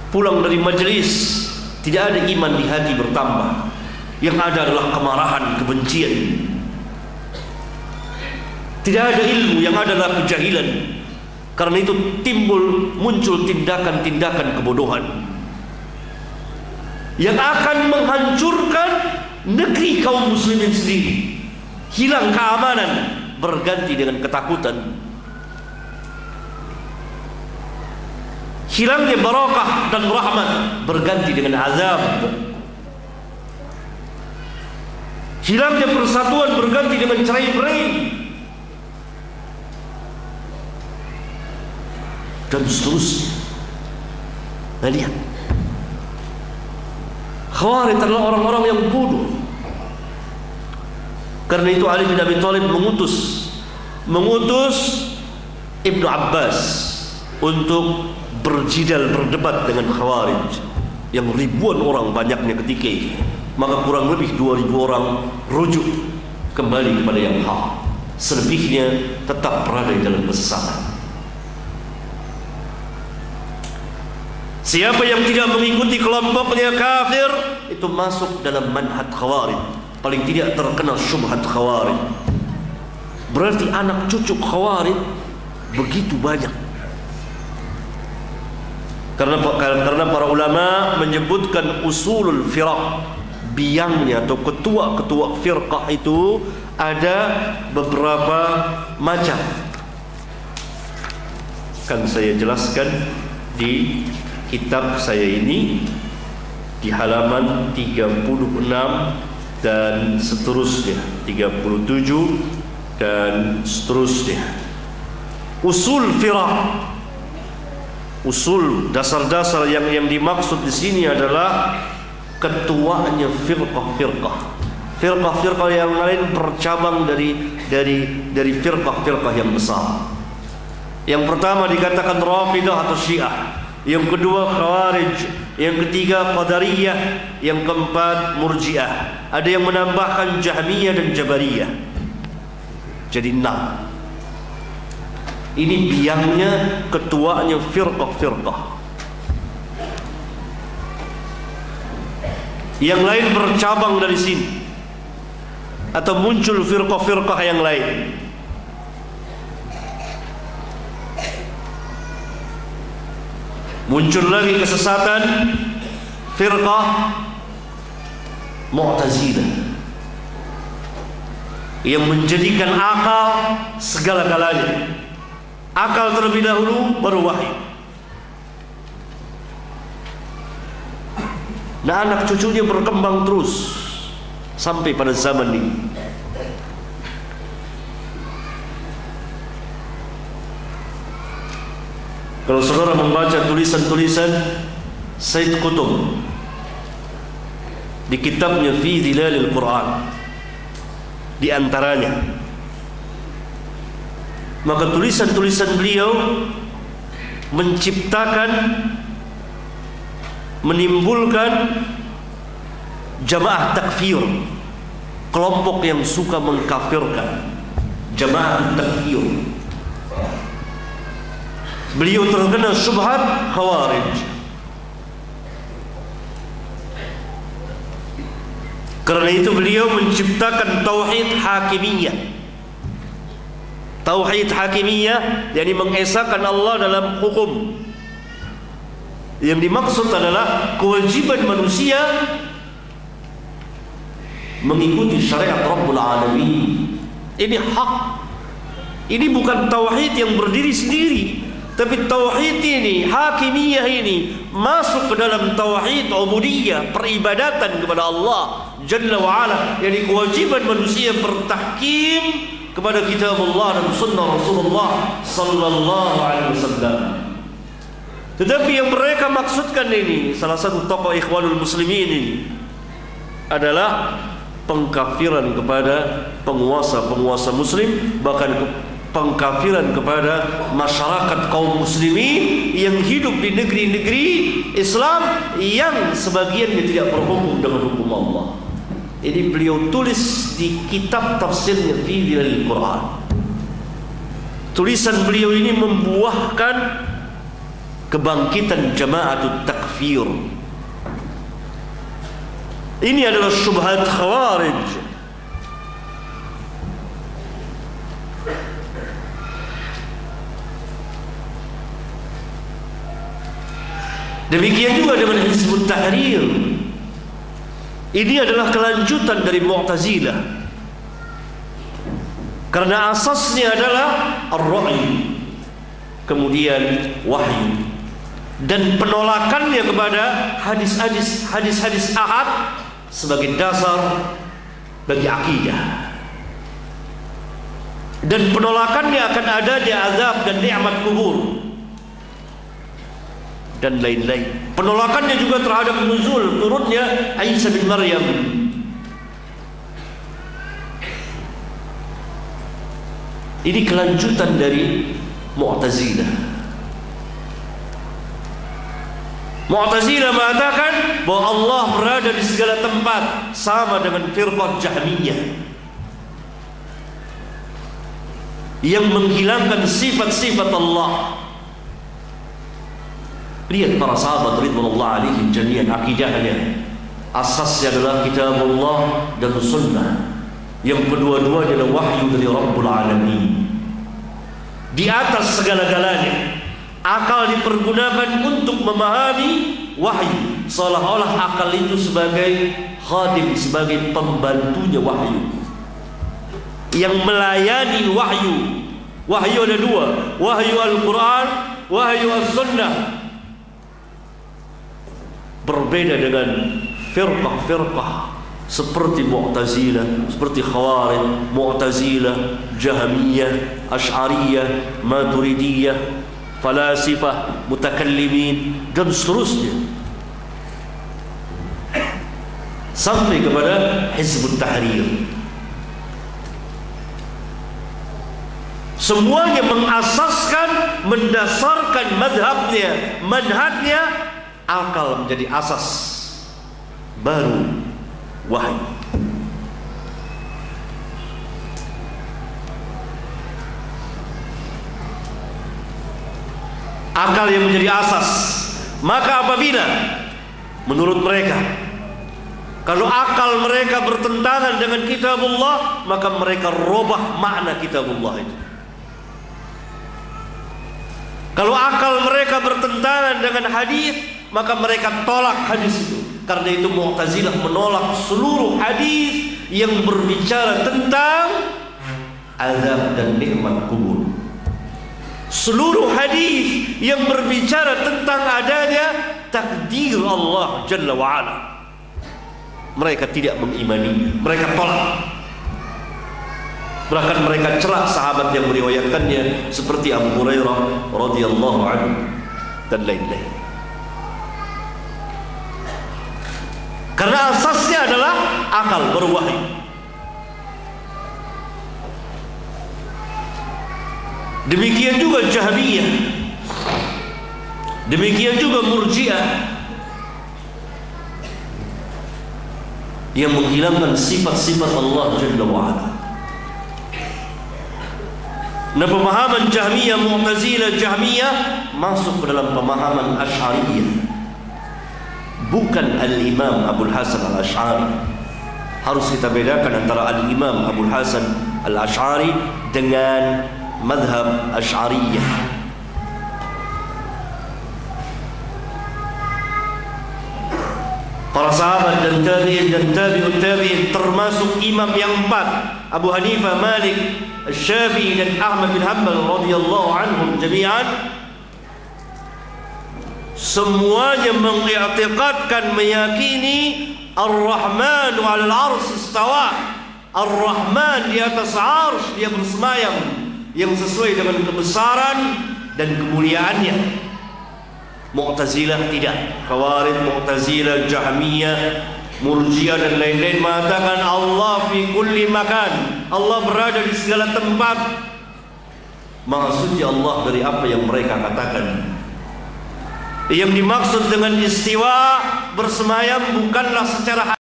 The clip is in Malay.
pulang dari majelis, tidak ada iman di hati bertambah. Yang ada adalah kemarahan, kebencian. Tidak ada ilmu, yang ada adalah kejahilan. Karena itu muncul tindakan-tindakan kebodohan yang akan menghancurkan negeri kaum muslimin sendiri. Hilang keamanan berganti dengan ketakutan. Hilangnya barakah dan rahmat berganti dengan azab. Hilangnya persatuan berganti dengan cerai-berai. Dan seterusnya. Nah, lihat, Khawarij adalah orang-orang yang bodoh. Karena itu Ali bin Abi Thalib mengutus Ibnu Abbas untuk berjidal, berdebat dengan Khawarij yang ribuan orang banyaknya ketika itu. Maka kurang lebih 2000 orang rujuk kembali kepada yang hak. Selebihnya tetap berada di dalam kesesatan. Siapa yang tidak mengikuti kelompoknya kafir, itu masuk dalam manhaj Khawarij. Paling tidak terkena syubhat Khawarij. Berarti anak cucu Khawarij begitu banyak. Karena para ulama menyebutkan usulul firaq, biangnya atau ketua-ketua firqah itu ada beberapa macam. Kan saya jelaskan di kitab saya ini di halaman 36 dan seterusnya, 37 dan seterusnya. Usul firaq, usul dasar-dasar yang dimaksud di sini adalah ketuanya firqah-firqah. Firqah-firqah yang lain bercabang dari firqah-firqah yang besar. Yang pertama dikatakan Rafidah atau Syiah, yang kedua Khawarij, yang ketiga Qadariyah, yang keempat Murji'ah. Ada yang menambahkan Jahmiyah dan Jabariyah. Jadi 6. Ini biangnya, ketuanya firqah-firqah. Yang lain bercabang dari sini, atau muncul firqah-firqah yang lain. Muncul lagi kesesatan firqah Mu'tazilah yang menjadikan akal segala-galanya. Akal terlebih dahulu, baru wahyu. Nah, anak cucunya berkembang terus sampai pada zaman ini. Kalau saudara membaca tulisan-tulisan Said Qutb di kitabnya Fi Dhilalil Quran, di antaranya, maka tulisan-tulisan beliau menimbulkan jamaah takfir, kelompok yang suka mengkafirkan, jamaah takfir. Beliau terkena syubhat Khawarij. Karena itu beliau menciptakan tauhid hakimiyah. Tauhid hakimiyah, yakni mengesahkan Allah dalam hukum. Yang dimaksud adalah kewajiban manusia mengikuti syariat Rabbul Alamin. Ini hak. Ini bukan tauhid yang berdiri sendiri, tapi tauhid ini, hakimiyah ini masuk ke dalam tauhid ubudiyah, peribadatan kepada Allah Jalla wa'ala. Yang kewajiban manusia bertahkim kepada kitab Allah dan sunnah Rasulullah sallallahu alaihi wasallam. Tetapi yang mereka maksudkan ini, salah satu tokoh Ikhwanul Muslimin ini, adalah pengkafiran kepada penguasa-penguasa muslim, bahkan pengkafiran kepada masyarakat kaum muslimin yang hidup di negeri-negeri Islam yang sebagiannya tidak berhukum dengan hukum Allah. Ini beliau tulis di kitab tafsirnya Fi Dhilalil Quran. Tulisan beliau ini membuahkan kebangkitan Jama'atut Takfir takfir. Ini adalah syubhat khawarij. Demikian juga dengan Hizbut Tahrir. Ini adalah kelanjutan dari Mu'tazilah, karena asasnya adalah ar-ra'y, kemudian wahyu, dan penolakannya kepada hadis-hadis ahad sebagai dasar bagi akidah, dan penolakannya akan ada di azab dan nikmat kubur dan lain-lain. Penolakannya juga terhadap nuzul turunnya Isa bin Maryam. Ini kelanjutan dari Mu'tazilah. Mu'tazilah mengatakan bahwa Allah berada di segala tempat, sama dengan firqah Jahmiyah yang menghilangkan sifat-sifat Allah. Lihat para sahabat ridwanullah alaihim jami'an, akidahnya asasnya adalah kitabullah dan sunnah, yang kedua-duanya adalah wahyu dari Rabbul Alamin. Di atas segala-galanya, akal dipergunakan untuk memahami wahyu, seolah-olah akal itu sebagai khadim, sebagai pembantunya wahyu, yang melayani wahyu. Wahyu ada dua, wahyu Al-Quran, wahyu As-Sunnah. Berbeda dengan firqah-firqah seperti Mu'tazilah, seperti Khawarij, Mu'tazilah, Jahmiyah, Asy'ariyah, Maturidiyah, falasifah, mutakallimin, dan seterusnya, sampai kepada Hizbut Tahrir. Semuanya mengasaskan, mendasarkan madhabnya, manhajnya, akal menjadi asas, baru wahyu. Akal yang menjadi asas. Maka apabila menurut mereka, kalau akal mereka bertentangan dengan kitabullah, maka mereka robah makna kitabullah itu. Kalau akal mereka bertentangan dengan hadis, maka mereka tolak hadis itu. Karena itu Mu'tazilah menolak seluruh hadis yang berbicara tentang azab dan nikmat kubur. Seluruh hadis yang berbicara tentang adanya takdir Allah Jalla wa'ala, mereka tidak mengimani, mereka tolak. Bahkan mereka celak sahabat yang meriwayatkannya, seperti Abu Hurairah radhiyallahu anhu dan lain-lain. Karena asasnya adalah akal berwahyu. Demikian juga Jahmiyah, demikian juga Murji'ah, yang menghilangkan sifat-sifat Allah Jalla wa'ala. Nah, pemahaman Jahmiyah, Mu'tazilah, Jahmiyah masuk ke dalam pemahaman Asy'ariyah, bukan Al-Imam Abul Hasan Al-Asy'ari. Harus kita bedakan antara Al-Imam Abul Hasan Al-Asy'ari dengan madhab Asy'ariyah. Para sahabat dan tabi'in dan tabi'ut tabi'in, termasuk imam yang empat, Abu Hanifah, Malik, Syafi'i dan Ahmad bin Hanbal radhiyallahu anhum jami'an, semuanya mengi'tiqadkan, meyakini Ar-Rahman 'alal 'arsy istawa. Ar-Rahman di atas 'arsy, dia bersemayam, yang sesuai dengan kebesaran dan kemuliaannya. Mu'tazilah tidak. Khawarij, Mu'tazilah, Jahmiyah, Murji'ah dan lain-lain mengatakan Allah fi kulli makan, Allah berada di segala tempat. Maksudnya Allah dari apa yang mereka katakan. Yang dimaksud dengan istiwa, bersemayam, bukanlah secara